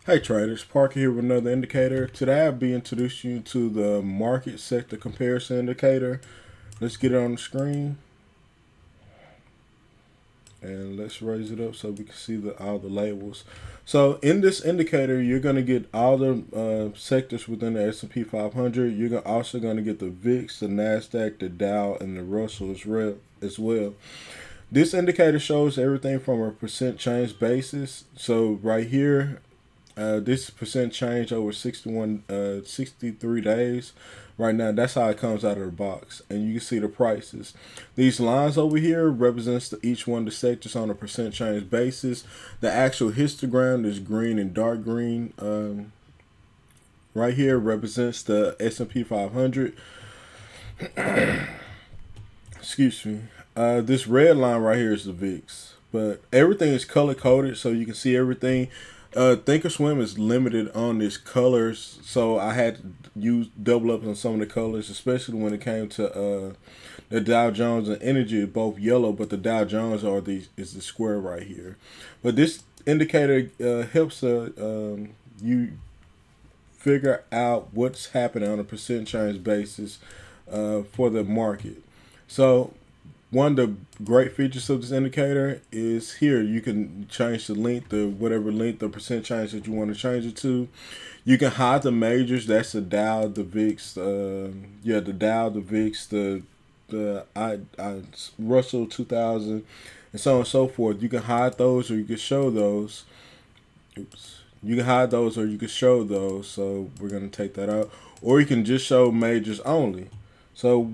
Hey traders, Parker here with another indicator. Today I'll be introducing you to the market sector comparison indicator. Let's get it on the screen and let's raise it up so we can see all the labels. So in this indicator, you're going to get all the sectors within the S&P 500. You're also going to get the VIX, the NASDAQ, the Dow, and the Russell as well. This indicator shows everything from a percent change basis. So right here, this percent change over 63 days. Right now, that's how it comes out of the box. And you can see the prices. These lines over here represents each one of the sectors on a percent change basis. The actual histogram is green and dark green. Right here represents the S&P 500. Excuse me. This red line right here is the VIX. But everything is color coded so you can see everything. ThinkorSwim is limited on its colors, so I had to use double up on some of the colors, especially when it came to the Dow Jones and energy, both yellow, but the Dow Jones is the square right here. But this indicator helps you figure out what's happening on a percent change basis for the market. So one of the great features of this indicator is here you can change the length of whatever length or percent change that you want to change it to. You can hide the majors. That's the Dow, the VIX, the Dow, the VIX, the Russell 2000, and so on and so forth. You can hide those, or you can show those. Oops. You can hide those, or you can show those. So we're gonna take that out, or you can just show majors only. So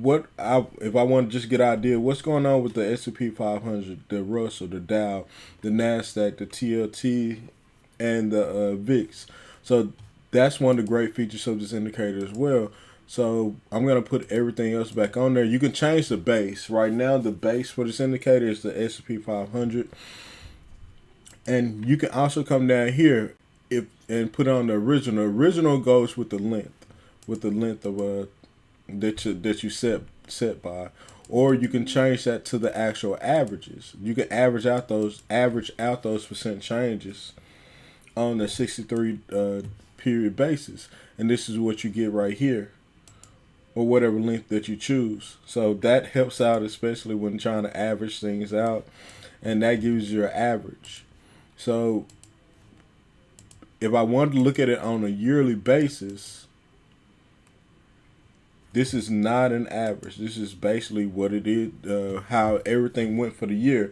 if I want to just get an idea what's going on with the S&P 500, the Russell, the Dow, the NASDAQ, the TLT, and the VIX. So that's one of the great features of this indicator as well. So I'm going to put everything else back on there. You can change the base. Right now the base for this indicator is the S&P 500. And you can also come down here and put on the original. Original goes with the length of that you set by, or you can change that to the actual averages. You can average out those percent changes on the 63 period basis, and this is what you get right here, or whatever length that you choose. So that helps out, especially when trying to average things out, and that gives you your average. So if I wanted to look at it on a yearly basis, this is not an average. This is basically what it is, how everything went for the year.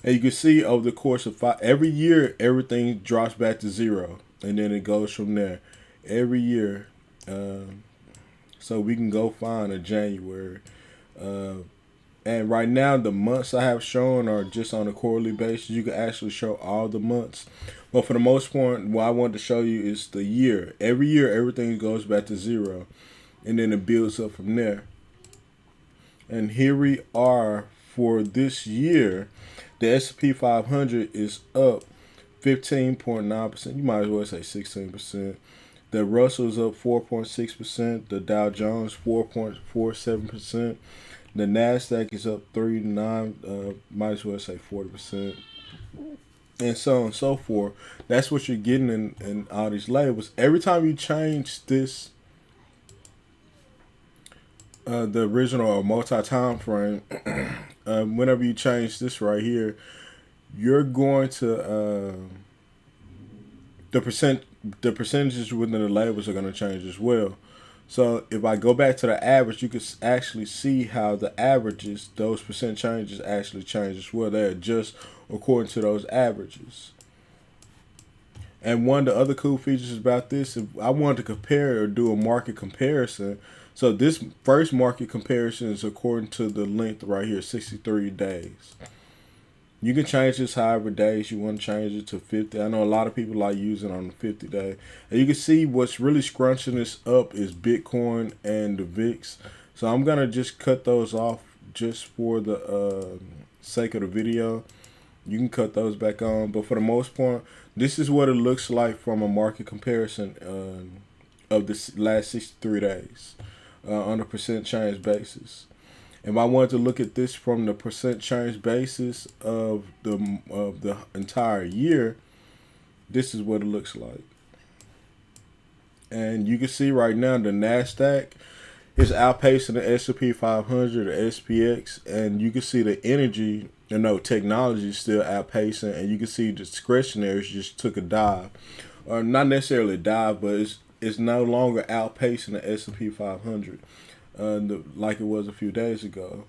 And you can see over the course of every year, everything drops back to zero. And then it goes from there. Every year. So we can go find a January. And right now, the months I have shown are just on a quarterly basis. You can actually show all the months. But for the most part, what I want to show you is the year. Every year, everything goes back to zero. And then it builds up from there. And here we are for this year. The S&P 500 is up 15.9%. You might as well say 16%. The Russell is up 4.6%. The Dow Jones 4.47%. The NASDAQ is up 39. Might as well say 40%. And so on and so forth. That's what you're getting in all these labels. Every time you change this, the original or multi-time frame, whenever you change this right here, you're going to the percentages within the labels are going to change as well. So if I go back to the average, you can actually see how the averages, those percent changes, actually change as well. They adjust according to those averages. And one of the other cool features about this, if I wanted to compare or do a market comparison, so this first market comparison is according to the length right here, 63 days. You can change this however days you want to change it to 50. I know a lot of people like using it on the 50 day. And you can see what's really scrunching this up is Bitcoin and the VIX. So I'm going to just cut those off just for the sake of the video. You can cut those back on. But for the most part, this is what it looks like from a market comparison of the last 63 days on a percent change basis. If I wanted to look at this from the percent change basis of the entire year, this is what it looks like. And you can see right now the NASDAQ is outpacing the S&P 500, the SPX, and you can see the energy, technology is still outpacing, and you can see discretionaries just took a dive, or not necessarily a dive, but it's no longer outpacing the S&P 500 like it was a few days ago.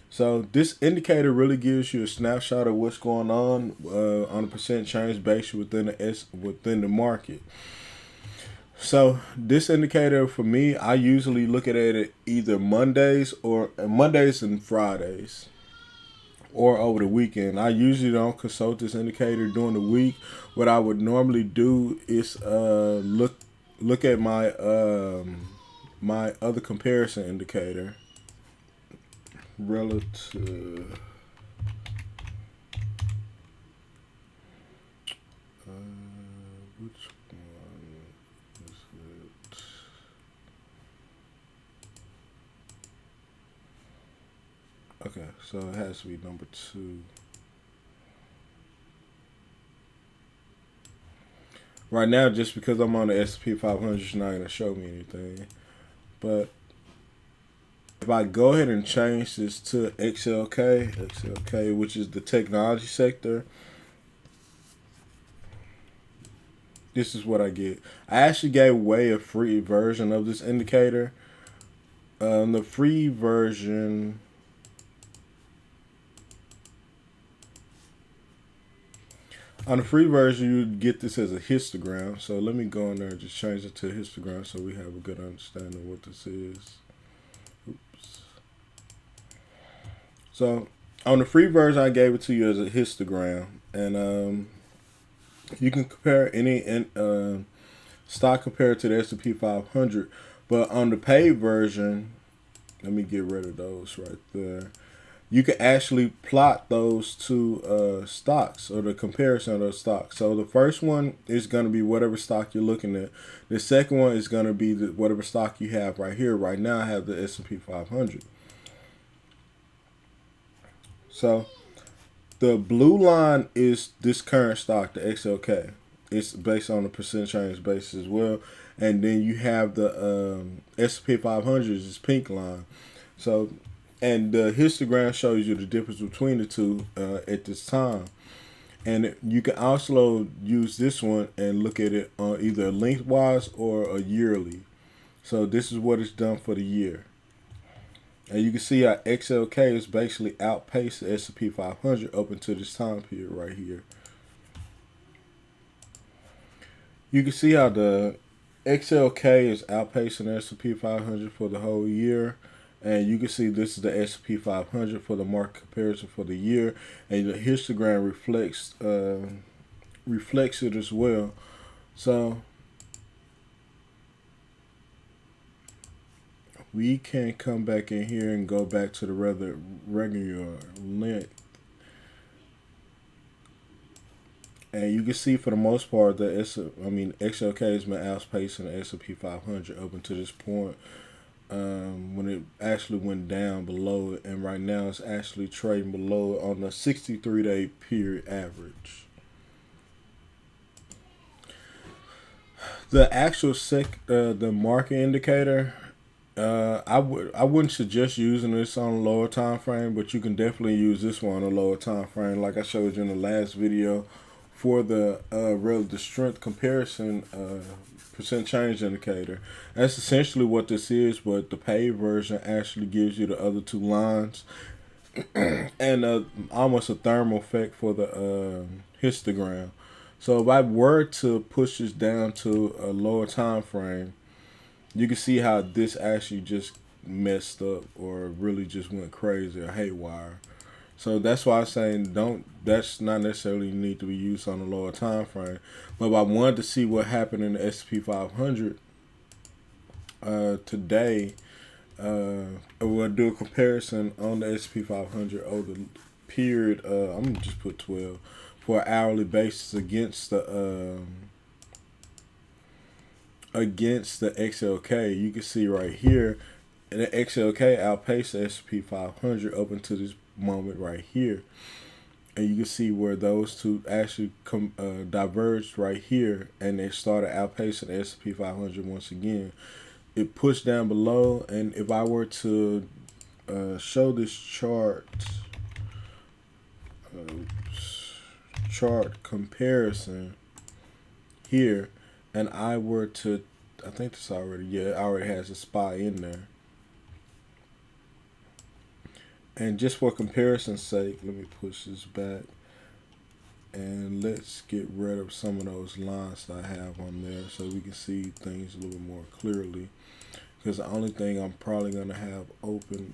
So this indicator really gives you a snapshot of what's going on a percent change basis within the market. So this indicator for me, I usually look at it either Mondays and Fridays, or over the weekend. I usually don't consult this indicator during the week. What I would normally do is look at my my other comparison indicator relative. Which one is it? Okay, so it has to be number 2. Right now, just because I'm on the S&P 500, it's not going to show me anything. But if I go ahead and change this to XLK, which is the technology sector, this is what I get. I actually gave away a free version of this indicator. The free version, on the free version, you get this as a histogram. So let me go in there and just change it to a histogram so we have a good understanding of what this is. Oops. So on the free version, I gave it to you as a histogram, and you can compare any stock compared to the S&P 500. But on the paid version, let me get rid of those right there. You can actually plot those two stocks, or the comparison of those stocks. So the first one is going to be whatever stock you're looking at. The second one is going to be whatever stock you have right here. Right now I have the S&P 500. So the blue line is this current stock, the XLK. It's based on the percent change basis as well. And then you have the S&P 500 is this pink line. So, and the histogram shows you the difference between the two at this time. And you can also use this one and look at it on either lengthwise or a yearly. So this is what it's done for the year. And you can see how XLK is basically outpaced the S&P 500 up until this time period right here. You can see how the XLK is outpacing the S&P 500 for the whole year. And you can see this is the S&P 500 for the market comparison for the year. And the histogram reflects it as well. So we can come back in here and go back to the regular length. And you can see for the most part that XLK has been outpacing the S&P 500 up until this point. When it actually went down below it, and right now it's actually trading below it on the 63-day period average. The actual the market indicator, I wouldn't suggest using this on a lower time frame, but you can definitely use this one on a lower time frame, like I showed you in the last video, for the relative strength comparison percent change indicator. That's essentially what this is, but the paid version actually gives you the other two lines and almost a thermal effect for the histogram. So if I were to push this down to a lower time frame, you can see how this actually just messed up, or really just went crazy or haywire. So that's why I'm saying that's not necessarily need to be used on a lower time frame. But if I wanted to see what happened in the S&P 500 today, we'll do a comparison on the S&P 500 over the period. I'm gonna just put 12 for an hourly basis against the XLK. You can see right here, the XLK outpaced the S&P 500 up until this moment right here. And you can see where those two actually diverged right here, and they started outpacing the S&P 500 once again. It pushed down below, and if I were to show this chart comparison here, and I were to, I think this already, yeah, it already has a SPY in there. And just for comparison's sake, let me push this back. And let's get rid of some of those lines that I have on there so we can see things a little bit more clearly. Because the only thing I'm probably going to have open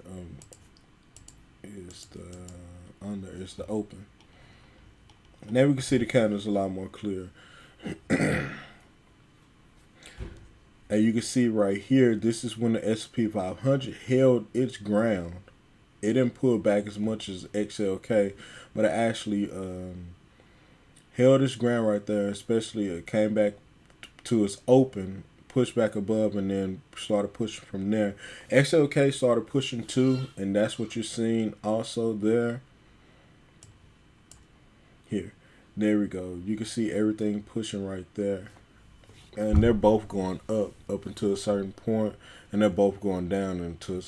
is the open. Now we can see the candles a lot more clear. And you can see right here, this is when the S&P 500 held its ground. It didn't pull back as much as XLK, but it actually held its ground right there. Especially it came back to its open, pushed back above, and then started pushing from there. XLK started pushing too, and that's what you're seeing also there. Here, there we go. You can see everything pushing right there. And they're both going up until a certain point, and they're both going down until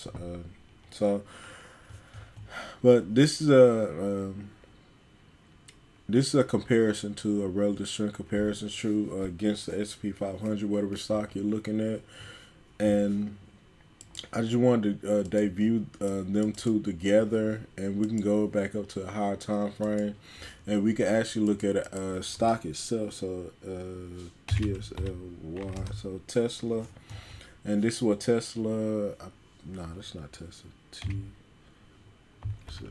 so. But this is a comparison to a relative strength comparison true against the S&P 500, whatever stock you're looking at, and I just wanted to debut them two together, and we can go back up to a higher time frame, and we can actually look at a stock itself. So TSLY, so Tesla, and this is what Tesla. No, that's not Tesla. So.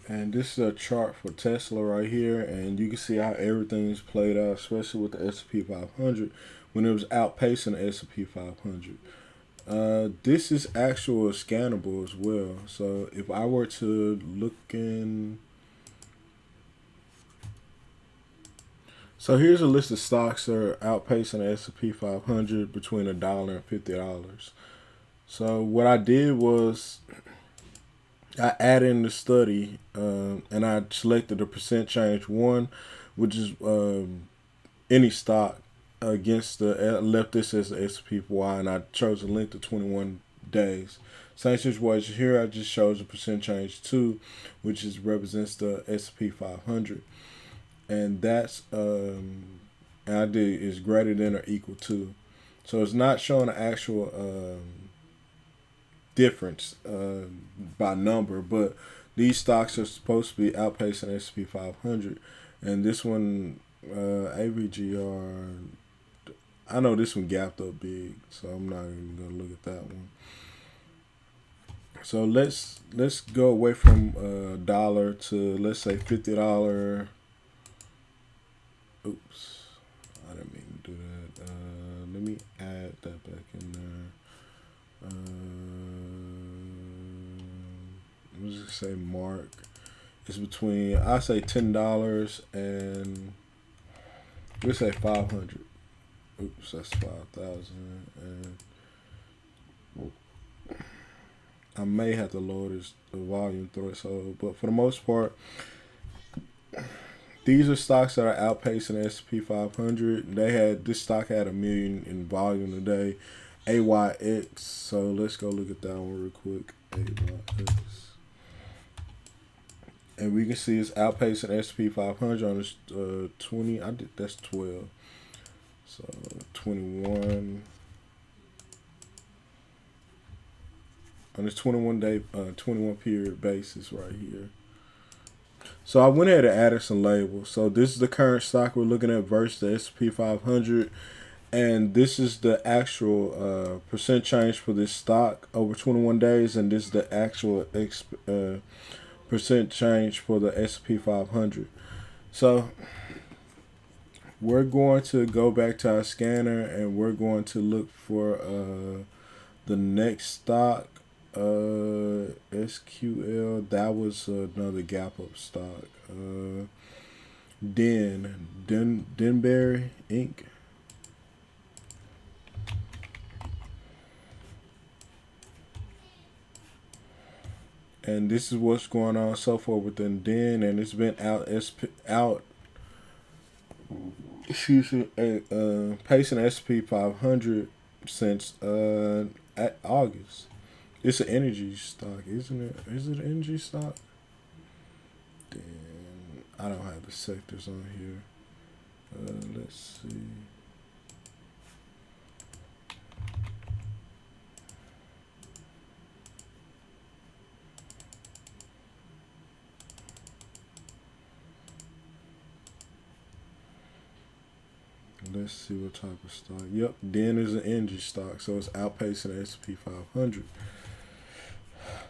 And this is a chart for Tesla right here, and you can see how everything's played out, especially with the S&P 500 when it was outpacing the S&P 500. This is actual scannable as well. So if I were to look in, so here's a list of stocks that are outpacing the S&P 500 between $1 and $50. So what I did was I added in the study, and I selected the percent change one, which is any stock against the left this as the S&P/Y, and I chose a length of 21 days. Same situation here. I just chose the percent change two, which represents the S&P 500, and that's I did is greater than or equal to. So it's not showing an actual difference by number, but these stocks are supposed to be outpacing the S&P 500, and this one AVGR, I know this one gapped up big, so I'm not even gonna look at that one. So let's go away from dollar to, let's say, $50. Oops, I didn't mean to do that. Let me add that back in there. Let's just say mark. It's between, I say $10 and let's say 500. Oops, that's 5,000. And I may have to lower the volume threshold, but for the most part, these are stocks that are outpacing the S&P 500. This stock had 1 million in volume today. AYX. So let's go look at that one real quick. AYX. And we can see it's outpacing S&P 500 on this 20. That's 12. So 21. On this 21-day, 21 period basis right here. So I went ahead and added some labels. So this is the current stock we're looking at versus the S&P 500. And this is the actual percent change for this stock over 21 days. And this is the actual percent change for the S&P 500. So we're going to go back to our scanner, and we're going to look for the next stock. SQL, that was another gap up stock. Denbury Inc. And this is what's going on so far within DIN, and it's been out. Excuse me, pacing SP 500 since August. It's an energy stock, isn't it? Is it an energy stock? Then I don't have the sectors on here. Let's see. Let's see what type of stock. Yep, DIN is an energy stock, so it's outpacing the S&P 500.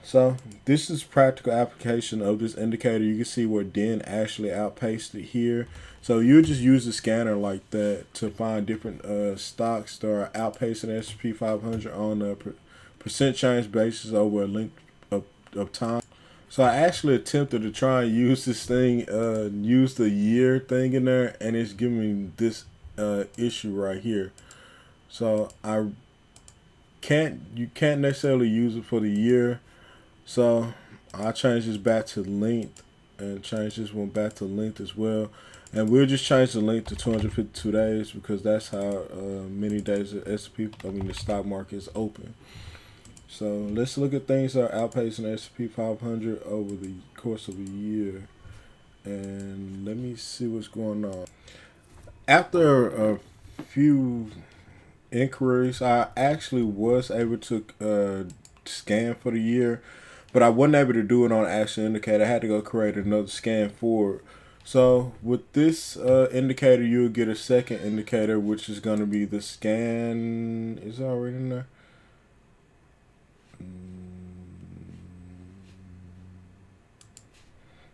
So this is practical application of this indicator. You can see where DIN actually outpaced it here. So you just use the scanner like that to find different stocks that are outpacing the S&P 500 on a percent change basis over a length of time. So I actually attempted to try and use this thing, use the year thing in there, and it's giving me this issue right here. So you can't necessarily use it for the year. So I changed this back to length and change this one back to length as well. And we'll just change the length to 252 days because that's how many days the stock market is open. So let's look at things that are outpacing the S&P 500 over the course of a year. And let me see what's going on. After a few inquiries, I actually was able to scan for the year, but I wasn't able to do it on actual indicator. I had to go create another scan for it. So with this indicator, you'll get a second indicator, which is going to be the scan. Is it already in there?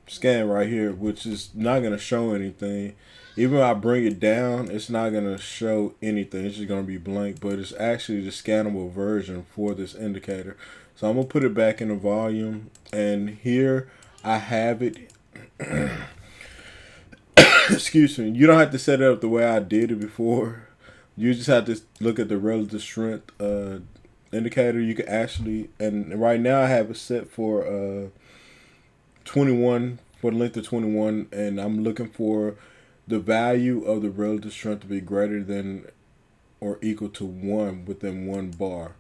Scan right here, which is not going to show anything. Even if I bring it down, it's not going to show anything. It's just going to be blank, but it's actually the scannable version for this indicator. So I'm going to put it back in the volume, and here I have it. Excuse me. You don't have to set it up the way I did it before. You just have to look at the relative strength indicator. You can actually, and right now I have it set for 21, for the length of 21, and I'm looking for the value of the relative strength to be greater than or equal to 1 within 1 bar.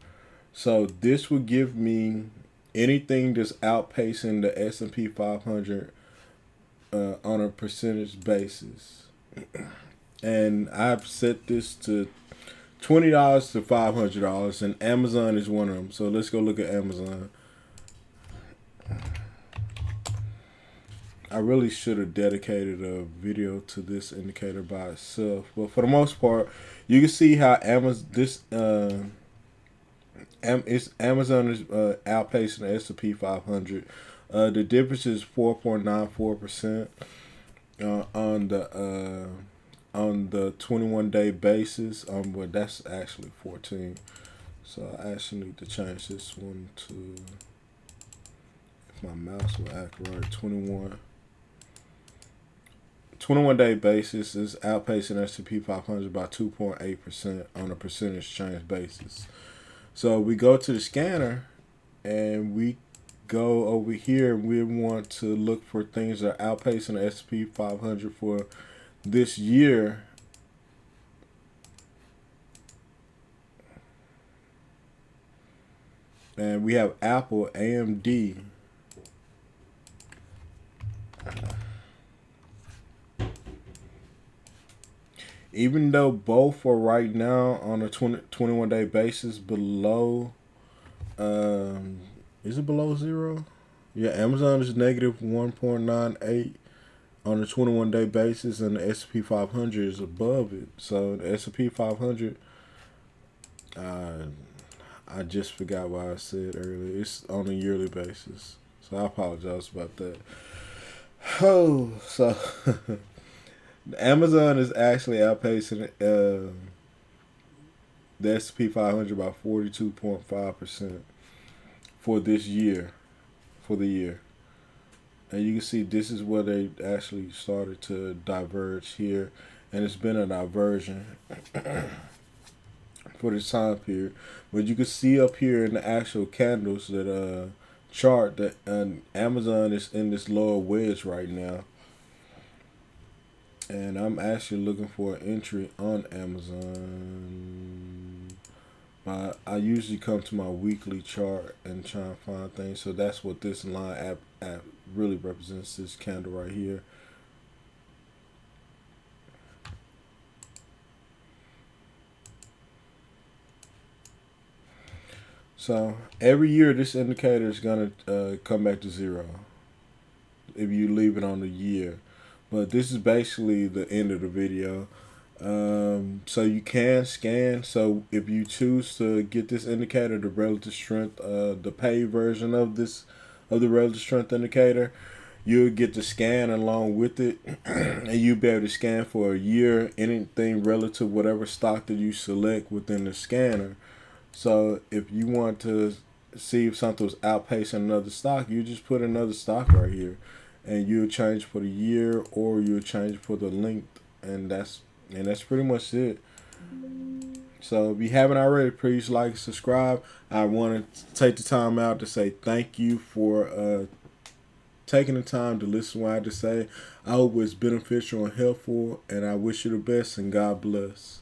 So this will give me anything that's outpacing the S&P 500 on a percentage basis. And I've set this to $20 to $500, and Amazon is one of them. So let's go look at Amazon. I really should have dedicated a video to this indicator by itself, but for the most part, you can see how Amazon is outpacing the S&P 500. The difference is 4.94% on the 21-day basis. Well, that's actually 14. So I actually need to change this one to, if my mouse will act right, 21-day basis is outpacing S&P 500 by 2.8% on a percentage change basis. So we go to the scanner and we go over here. We want to look for things that are outpacing the S&P 500 for this year. And we have Apple, AMD. Even though both are right now on a 21-day basis below, is it below 0? Yeah, Amazon is negative 1.98 on a 21-day basis, and the S&P 500 is above it. So the S&P 500, I just forgot what I said earlier. It's on a yearly basis, so I apologize about that. Oh, so Amazon is actually outpacing the S&P 500 by 42.5% for this year, for the year. And you can see this is where they actually started to diverge here, and it's been a diversion for this time period. But you can see up here in the actual candles that chart that Amazon is in this lower wedge right now, and I'm actually looking for an entry on Amazon. I usually come to my weekly chart and try and find things. So that's what this line app really represents. This candle right here. So every year this indicator is gonna come back to zero if you leave it on the year. But this is basically the end of the video. So you can scan. So if you choose to get this indicator, the relative strength, the paid version of the relative strength indicator, you'll get the scan along with it, and you'll be able to scan for a year anything relative whatever stock that you select within the scanner. So if you want to see if something was outpacing another stock, you just put another stock right here, and you'll change for the year or you'll change for the length, and that's pretty much it. So if you haven't already, please like and subscribe. I want to take the time out to say thank you for taking the time to listen to what I have to say. I hope it's beneficial and helpful, and I wish you the best, and God bless.